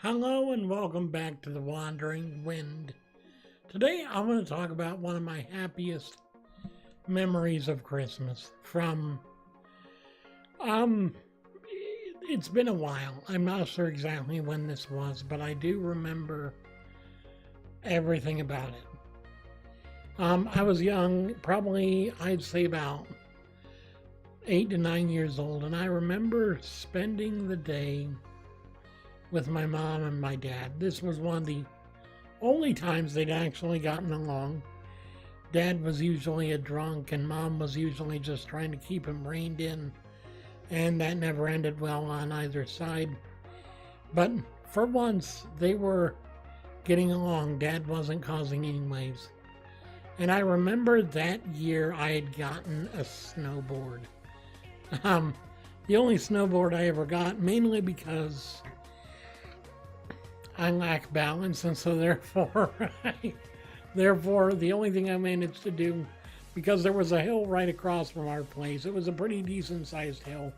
Hello and welcome back to the Wandering Wind. Today I want to talk about one of my happiest memories of Christmas from it's been a while. I'm not sure exactly when this was, but I do remember everything about it. I was young, probably I'd say about 8 to 9 years old, and I remember spending the day with my mom and my dad. This was one of the only times they'd actually gotten along. Dad was usually a drunk and mom was usually just trying to keep him reined in, and that never ended well on either side. But for once, they were getting along. Dad wasn't causing any waves. And I remember that year I had gotten a snowboard. The only snowboard I ever got, mainly because I lack balance, and so therefore, the only thing I managed to do, because there was a hill right across from our place, it was a pretty decent sized hill.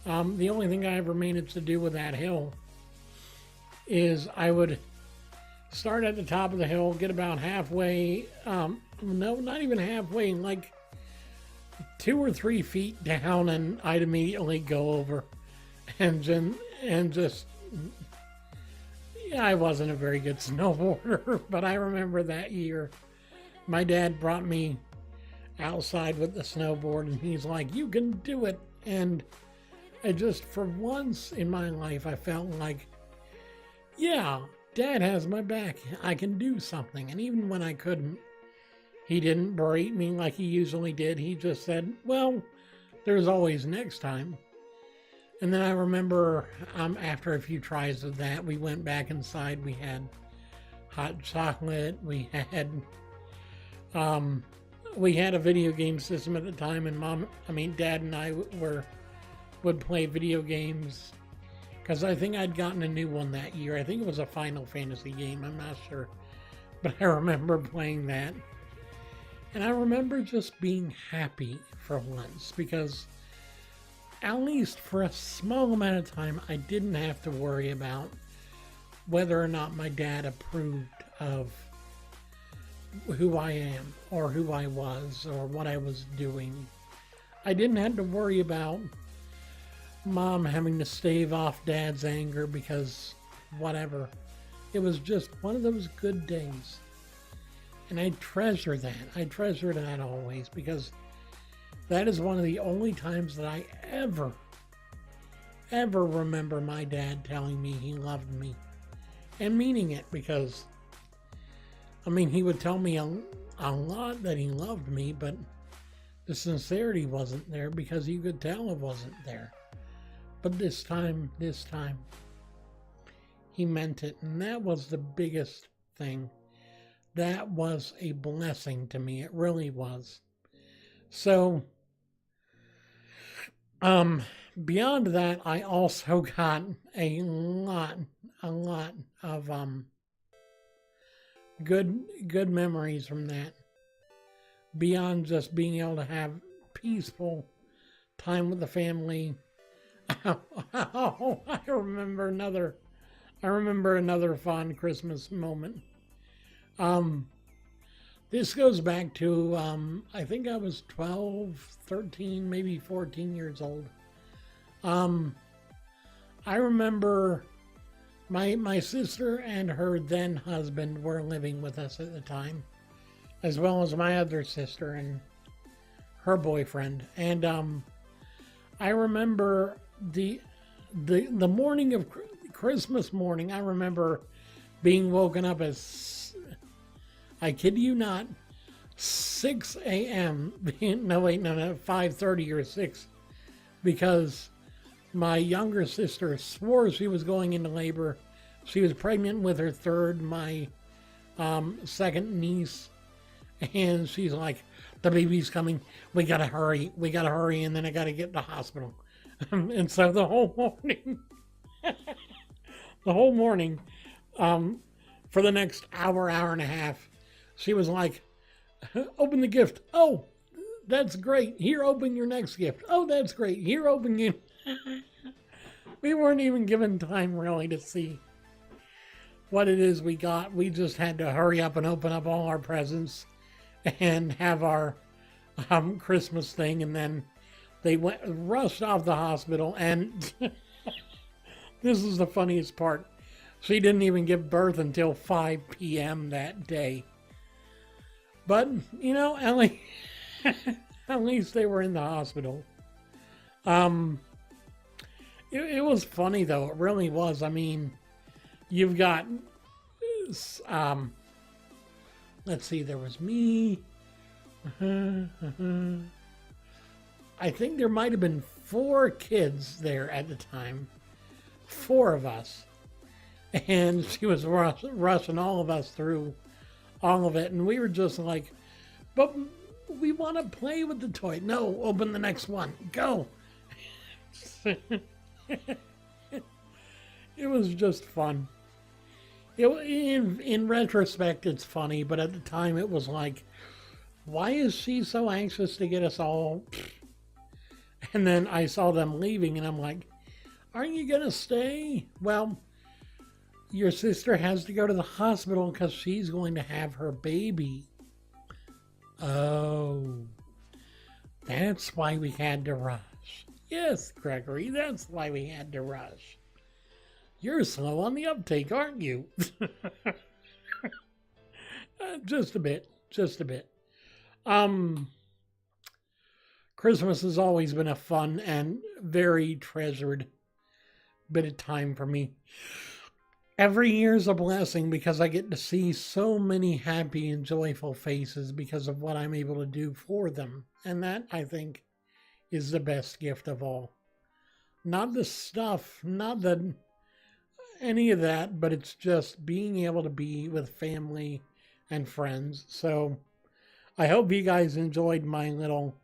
The only thing I ever managed to do with that hill is I would start at the top of the hill, get about halfway, no, not even halfway, like 2 or 3 feet down, and I'd immediately go over and just I wasn't a very good snowboarder, but I remember that year my dad brought me outside with the snowboard and he's like, "You can do it." And I just, for once in my life, I felt like, yeah, Dad has my back. I can do something. And even when I couldn't, he didn't berate me like he usually did. He just said, "Well, there's always next time." And then I remember after a few tries of that, we went back inside. We had hot chocolate. We had a video game system at the time, and Dad and I would play video games, because I think I'd gotten a new one that year. I think it was a Final Fantasy game. I'm not sure, but I remember playing that, and I remember just being happy for once, because at least for a small amount of time, I didn't have to worry about whether or not my dad approved of who I am or who I was or what I was doing. I didn't have to worry about Mom having to stave off Dad's anger because whatever. It was just one of those good days. And I treasure that. I treasure that always, because that is one of the only times that I ever remember my dad telling me he loved me, and meaning it, because, he would tell me a lot that he loved me, but the sincerity wasn't there, because you could tell it wasn't there. But this time, he meant it, and that was the biggest thing. That was a blessing to me. It really was. So, beyond that, I also got a lot of good memories from that. Beyond just being able to have peaceful time with the family. I remember another fond Christmas moment. This goes back to, I think I was 12, 13, maybe 14 years old. I remember my sister and her then husband were living with us at the time, as well as my other sister and her boyfriend. And I remember the morning of Christmas morning, I remember being woken up as, I kid you not, 6 a.m. No, 5:30 or 6, because my younger sister swore she was going into labor. She was pregnant with her third, my second niece, and she's like, "The baby's coming. We gotta hurry. And then I gotta get to the hospital." And so the whole morning, for the next hour and a half, she was like, "Open the gift. Oh, that's great. Here, open your next gift. Oh, that's great. Here, open you." We weren't even given time really to see what it is we got. We just had to hurry up and open up all our presents and have our Christmas thing, and then they rushed off the hospital, and this is the funniest part. She didn't even give birth until 5 p.m. that day. But, you know, at least they were in the hospital. It was funny, though. It really was. I mean, you've got, let's see, there was me. I think there might have been 4 kids there at the time. 4 of us. And she was rushing all of us through all of it. And we were just like, but we want to play with the toy. No, open the next one. Go. It was just fun. In retrospect, it's funny. But at the time, it was like, why is she so anxious to get us all? And then I saw them leaving, and I'm like, aren't you going to stay? Well, your sister has to go to the hospital because she's going to have her baby. Oh, that's why we had to rush. Yes, Gregory, that's why we had to rush. You're slow on the uptake, aren't you? Just a bit. Christmas has always been a fun and very treasured bit of time for me. Every year is a blessing because I get to see so many happy and joyful faces because of what I'm able to do for them. And that, I think, is the best gift of all. Not the stuff, not any of that, but it's just being able to be with family and friends. So I hope you guys enjoyed my little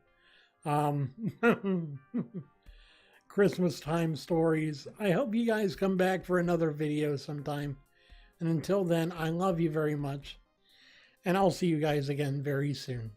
Christmas time stories. I hope you guys come back for another video sometime. And until then, I love you very much. And I'll see you guys again very soon.